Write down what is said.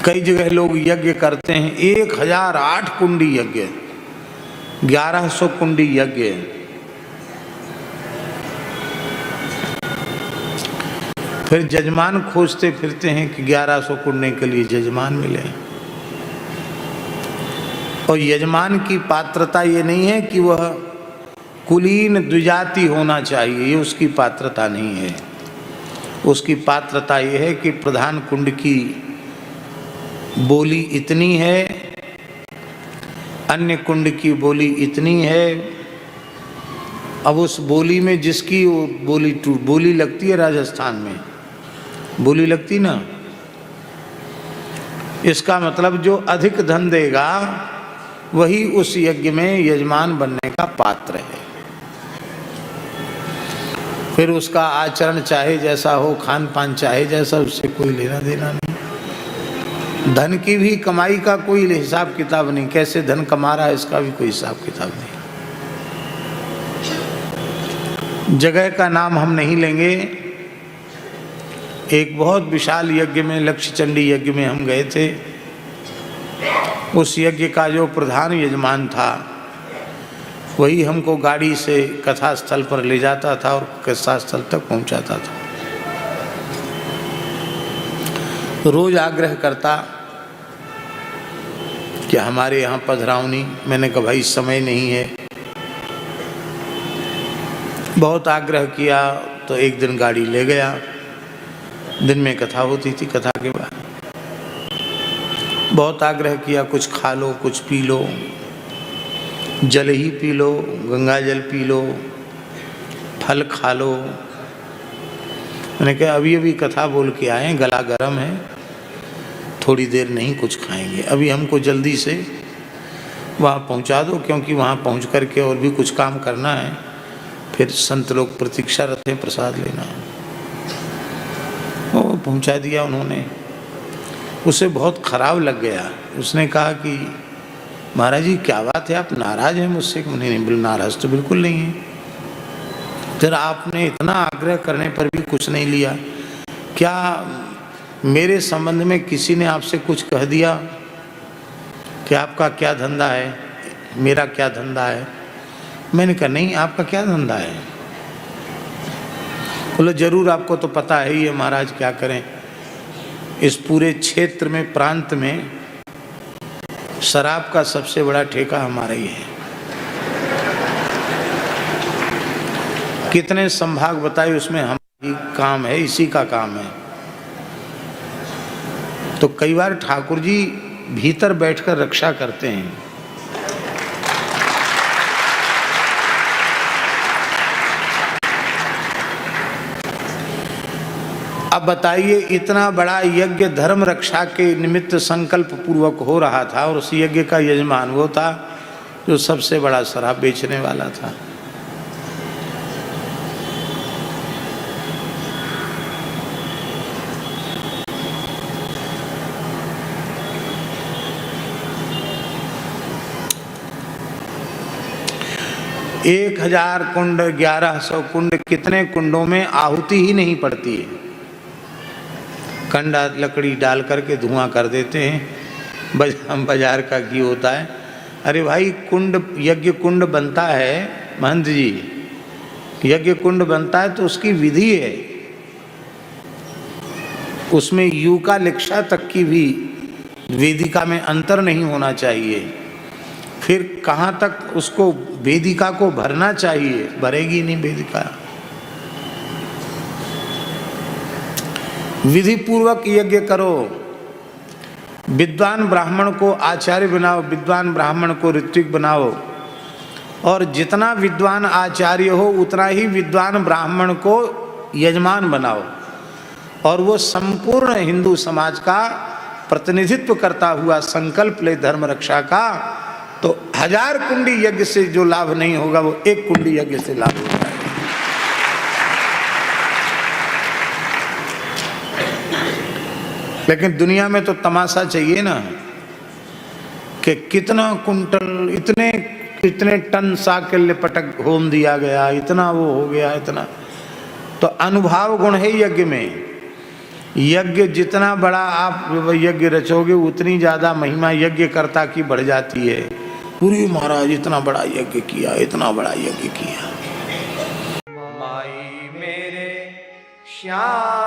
कई जगह लोग यज्ञ करते हैं 1008 कुंडी यज्ञ, 1100 कुंडी यज्ञ। फिर जजमान खोजते फिरते हैं कि 1100 कुंडे के लिए जजमान मिले। और यजमान की पात्रता ये नहीं है कि वह कुलीन द्विजाति होना चाहिए, ये उसकी पात्रता नहीं है। उसकी पात्रता ये है कि प्रधान कुंड की बोली इतनी है, अन्य कुंड की बोली इतनी है। अब उस बोली में जिसकी वो बोली लगती है, राजस्थान में बोली लगती ना, इसका मतलब जो अधिक धन देगा वही उस यज्ञ में यजमान बनने का पात्र है। फिर उसका आचरण चाहे जैसा हो, खान पान चाहे जैसा, उससे कोई लेना देना नहीं। धन की भी कमाई का कोई हिसाब किताब नहीं, कैसे धन कमा रहा है इसका भी कोई हिसाब किताब नहीं। जगह का नाम हम नहीं लेंगे। एक बहुत विशाल यज्ञ में, लक्ष्य चंडी यज्ञ में हम गए थे। उस यज्ञ का जो प्रधान यजमान था वही हमको गाड़ी से कथा स्थल पर ले जाता था और कथा स्थल तक पहुंचाता था। रोज आग्रह करता कि हमारे यहाँ पधरावनी। मैंने कहा भाई समय नहीं है। बहुत आग्रह किया तो एक दिन गाड़ी ले गया। दिन में कथा होती थी, कथा के बाद बहुत आग्रह किया, कुछ खा लो, कुछ पी लो, जल ही पी लो, गंगा जल पी लो, फल खा लो। मैंने कहा अभी अभी कथा बोल के आए, गला गर्म है, थोड़ी देर नहीं कुछ खाएंगे, अभी हमको जल्दी से वहाँ पहुँचा दो, क्योंकि वहाँ पहुँच कर के और भी कुछ काम करना है। फिर संत लोग प्रतीक्षारत हैं, प्रसाद लेना है। वो पहुँचा दिया उन्होंने। उसे बहुत खराब लग गया। उसने कहा कि महाराज जी क्या बात है, आप नाराज़ हैं मुझसे? नहीं, बिल्कुल नाराज़ तो बिल्कुल नहीं है। फिर आपने इतना आग्रह करने पर भी कुछ नहीं लिया। क्या मेरे संबंध में किसी ने आपसे कुछ कह दिया कि आपका क्या धंधा है, मेरा क्या धंधा है? मैंने कहा नहीं, आपका क्या धंधा है? बोले जरूर आपको तो पता है ही है महाराज, क्या करें। इस पूरे क्षेत्र में, प्रांत में शराब का सबसे बड़ा ठेका हमारा ही है। कितने संभाग बताए, उसमें हमारी काम है, इसी का काम है। तो कई बार ठाकुर जी भीतर बैठकर रक्षा करते हैं। अब बताइए, इतना बड़ा यज्ञ धर्म रक्षा के निमित्त संकल्प पूर्वक हो रहा था और उस यज्ञ का यजमान वो था जो सबसे बड़ा शराब बेचने वाला था। एक 1000 कुंड, 1100 कुंड, कितने कुंडों में आहुति ही नहीं पड़ती है। कंडा लकड़ी डाल करके धुआं कर देते हैं। बाजार का घी होता है। अरे भाई, कुंड, यज्ञ कुंड बनता है महंत जी, यज्ञ कुंड बनता है तो उसकी विधि है। उसमें यूका लिक्षा तक की भी वेदिका में अंतर नहीं होना चाहिए। फिर कहाँ तक उसको वेदिका को भरना चाहिए, भरेगी नहीं वेदिका। विधि पूर्वक यज्ञ करो। विद्वान ब्राह्मण को आचार्य बनाओ, विद्वान ब्राह्मण को ऋत्विक बनाओ, और जितना विद्वान आचार्य हो उतना ही विद्वान ब्राह्मण को यजमान बनाओ, और वो संपूर्ण हिंदू समाज का प्रतिनिधित्व करता हुआ संकल्प ले धर्म रक्षा का। तो 1000 कुंडी यज्ञ से जो लाभ नहीं होगा वो 1 कुंडी यज्ञ से लाभ होगा। लेकिन दुनिया में तो तमाशा चाहिए ना कि कितना कुंटल, इतने टन साकेल्य पटक होम दिया गया, इतना वो हो गया, इतना। तो अनुभाव गुण है यज्ञ में। यज्ञ जितना बड़ा आप यज्ञ रचोगे उतनी ज़्यादा महिमा यज्ञकर्ता की बढ़ जाती है। पूरी महाराज इतना बड़ा यज्ञ किया, इतना बड़ा यज्ञ किया। माई मेरे श्याम